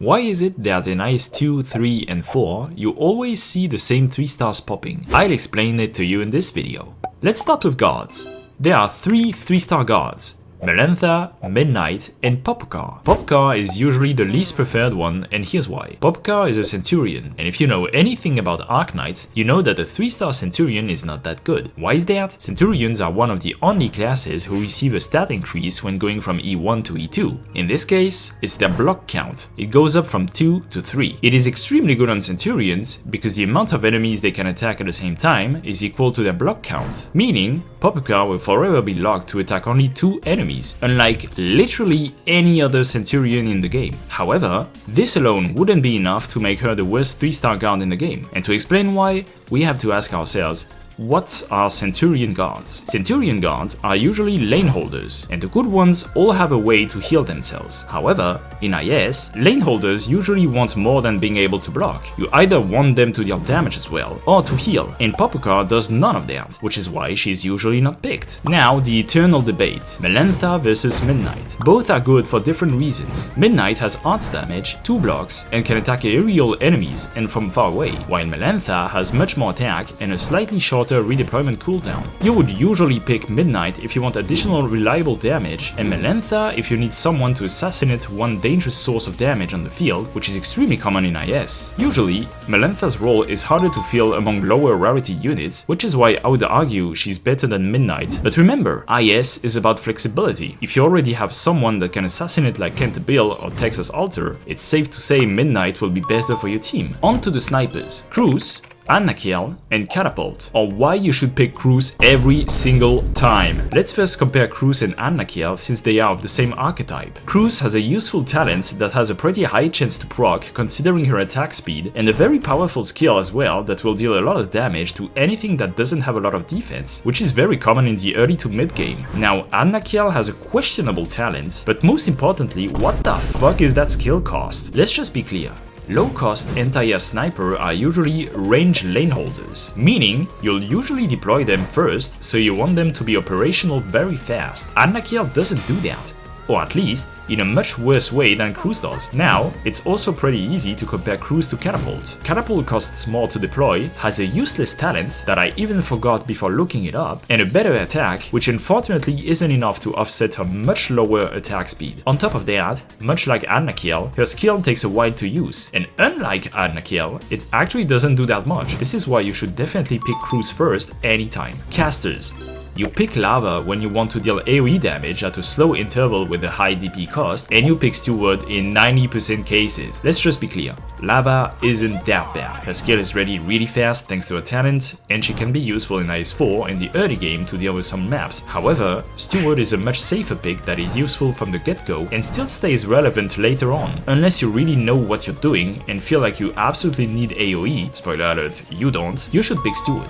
Why is it that in IS 2, 3 and 4 you always see the same 3 stars popping? I'll explain it to you in this video. Let's start with guards. There are 3 3-star guards: Melantha, Midnight, and Popcar. Popcar is usually the least preferred one, and here's why. Popcar is a Centurion, and if you know anything about Arknights, you know that a 3-star Centurion is not that good. Why is that? Centurions are one of the only classes who receive a stat increase when going from E1 to E2. In this case, it's their block count. It goes up from 2 to 3. It is extremely good on Centurions because the amount of enemies they can attack at the same time is equal to their block count, meaning Popcar will forever be locked to attack only 2 enemies, unlike literally any other Centurion in the game. However, this alone wouldn't be enough to make her the worst 3-star guard in the game, and to explain why, we have to ask ourselves, what are Centurion guards? Centurion guards are usually lane holders, and the good ones all have a way to heal themselves. However, in IS, lane holders usually want more than being able to block. You either want them to deal damage as well, or to heal, and Popcar does none of that, which is why she's usually not picked. Now, the eternal debate: Melantha versus Midnight. Both are good for different reasons. Midnight has arts damage, 2 blocks, and can attack aerial enemies and from far away, while Melantha has much more attack and a slightly shorter redeployment cooldown. You would usually pick Midnight if you want additional reliable damage, and Melantha if you need someone to assassinate one dangerous source of damage on the field, which is extremely common in IS. Usually, Melantha's role is harder to fill among lower rarity units, which is why I would argue she's better than Midnight. But remember, IS is about flexibility. If you already have someone that can assassinate like Canterbury or Texas Alter, it's safe to say Midnight will be better for your team. On to the snipers. Cruz, Arknights, and Catapult, or why you should pick Cruz every single time. Let's first compare Cruz and Arknights since they are of the same archetype. Cruz has a useful talent that has a pretty high chance to proc considering her attack speed, and a very powerful skill as well that will deal a lot of damage to anything that doesn't have a lot of defense, which is very common in the early to mid game. Now, Arknights has a questionable talent, but most importantly, what the fuck is that skill cost? Let's just be clear. Low-cost anti-air sniper are usually range lane holders, meaning you'll usually deploy them first, so you want them to be operational very fast. Arknights doesn't do that, or at least in a much worse way than Cruz does. Now, it's also pretty easy to compare Cruz to Catapult. Catapult costs more to deploy, has a useless talent that I even forgot before looking it up, and a better attack, which unfortunately isn't enough to offset her much lower attack speed. On top of that, much like Arknights, her skill takes a while to use, and unlike Arknights, it actually doesn't do that much. This is why you should definitely pick Cruz first anytime. Casters. You pick Lava when you want to deal AoE damage at a slow interval with a high DP cost, and you pick Steward in 90% cases. Let's just be clear, Lava isn't that bad. Her skill is ready really fast thanks to her talent, and she can be useful in IS-4 in the early game to deal with some maps. However, Steward is a much safer pick that is useful from the get-go and still stays relevant later on. Unless you really know what you're doing and feel like you absolutely need AoE, spoiler alert, you don't, you should pick Steward.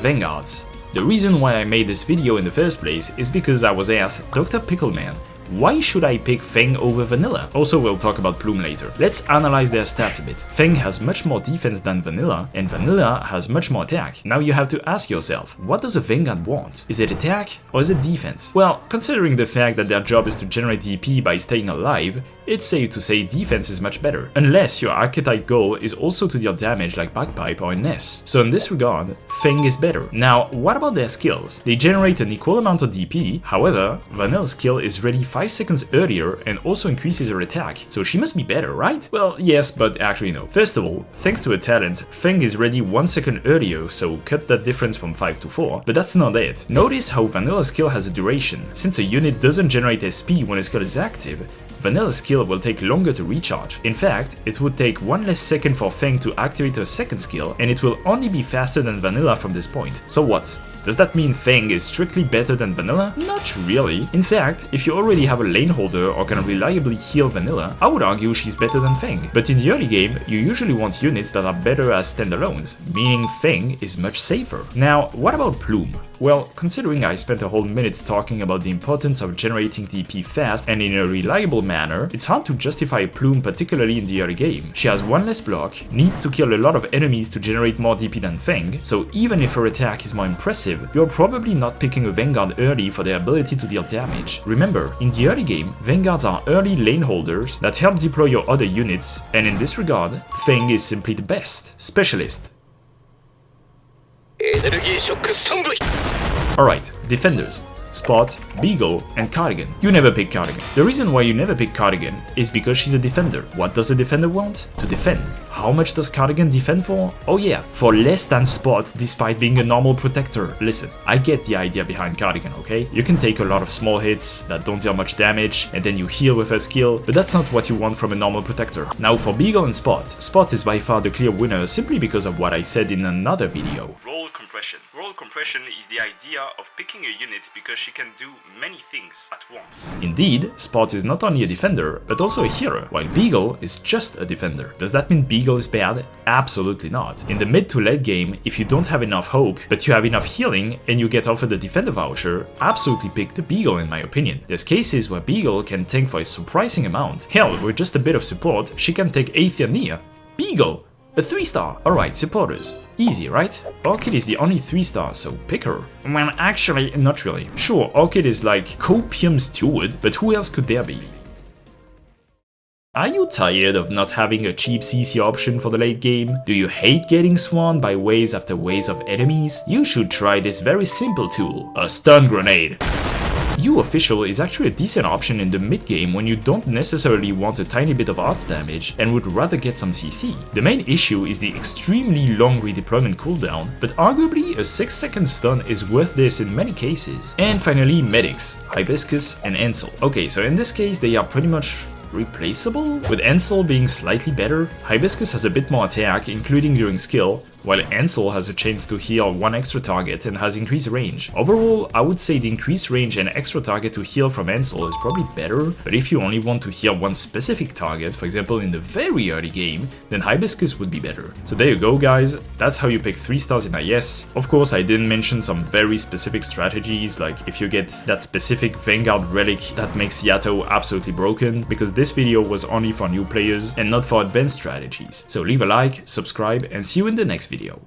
Vanguards. The reason why I made this video in the first place is because I was asked, Dr. Pickleman, why should I pick Feng over Vanilla? Also, we'll talk about Plume later. Let's analyze their stats a bit. Feng has much more defense than Vanilla, and Vanilla has much more attack. Now you have to ask yourself, what does a Vanguard want? Is it attack or is it defense? Well, considering the fact that their job is to generate DP by staying alive, it's safe to say defense is much better, unless your archetype goal is also to deal damage like Bagpipe or Ness. So in this regard, Feng is better. Now, what about their skills? They generate an equal amount of DP, however, Vanilla's skill is ready 5 seconds earlier and also increases her attack, so she must be better, right? Well, yes, but actually no. First of all, thanks to her talent, Feng is ready 1 second earlier, so cut that difference from 5 to 4, but that's not it. Notice how Vanilla's skill has a duration. Since a unit doesn't generate SP when a skill is active, Vanilla's skill will take longer to recharge. In fact, it would take 1 less second for Feng to activate her second skill, and it will only be faster than Vanilla from this point. So what? Does that mean Feng is strictly better than Vanilla? Not really. In fact, if you already have a lane holder or can reliably heal Vanilla, I would argue she's better than Feng. But in the early game, you usually want units that are better as standalones, meaning Feng is much safer. Now, what about Plume? Well, considering I spent a whole minute talking about the importance of generating DP fast and in a reliable manner, it's hard to justify a Plume particularly in the early game. She has 1 less block, needs to kill a lot of enemies to generate more DP than Feng, so even if her attack is more impressive, aggressive, you're probably not picking a Vanguard early for their ability to deal damage. Remember, in the early game, Vanguards are early lane holders that help deploy your other units, and in this regard, Feng is simply the best specialist. Alright, defenders. Spot, Beagle, and Cardigan. You never pick Cardigan. The reason why you never pick Cardigan is because she's a defender. What does a defender want? To defend. How much does Cardigan defend for? Oh yeah, for less than Spot despite being a normal protector. Listen, I get the idea behind Cardigan, okay? You can take a lot of small hits that don't deal much damage and then you heal with her skill, but that's not what you want from a normal protector. Now for Beagle and Spot, Spot is by far the clear winner simply because of what I said in another video. Role compression. Role compression is the idea of picking a unit because she can do many things at once. Indeed, Spot is not only a defender, but also a healer, while Beagle is just a defender. Does that mean Beagle is bad? Absolutely not. In the mid to late game, if you don't have enough hope, but you have enough healing, and you get offered a defender voucher, absolutely pick the Beagle in my opinion. There's cases where Beagle can tank for a surprising amount. Hell, with just a bit of support, she can take Aether Nia. Beagle! A 3-star! Alright, supporters. Easy, right? Orchid is the only 3-star, so pick her. Well, actually, not really. Sure, Orchid is like Copium Steward, but who else could there be? Are you tired of not having a cheap CC option for the late game? Do you hate getting swarmed by waves after waves of enemies? You should try this very simple tool, a stun grenade. U-Official is actually a decent option in the mid-game when you don't necessarily want a tiny bit of arts damage and would rather get some CC. The main issue is the extremely long redeployment cooldown, but arguably a 6-second stun is worth this in many cases. And finally, medics, Hibiscus and Ansel. Okay, so in this case they are pretty much replaceable, with Ansel being slightly better. Hibiscus has a bit more attack, including during skill, while Ansel has a chance to heal one extra target and has increased range. Overall, I would say the increased range and extra target to heal from Ansel is probably better, but if you only want to heal one specific target, for example in the very early game, then Hibiscus would be better. So there you go guys, that's how you pick 3 stars in IS. Of course I didn't mention some very specific strategies, like if you get that specific Vanguard relic that makes Yato absolutely broken, because this video was only for new players and not for advanced strategies. So leave a like, subscribe, and see you in the next video.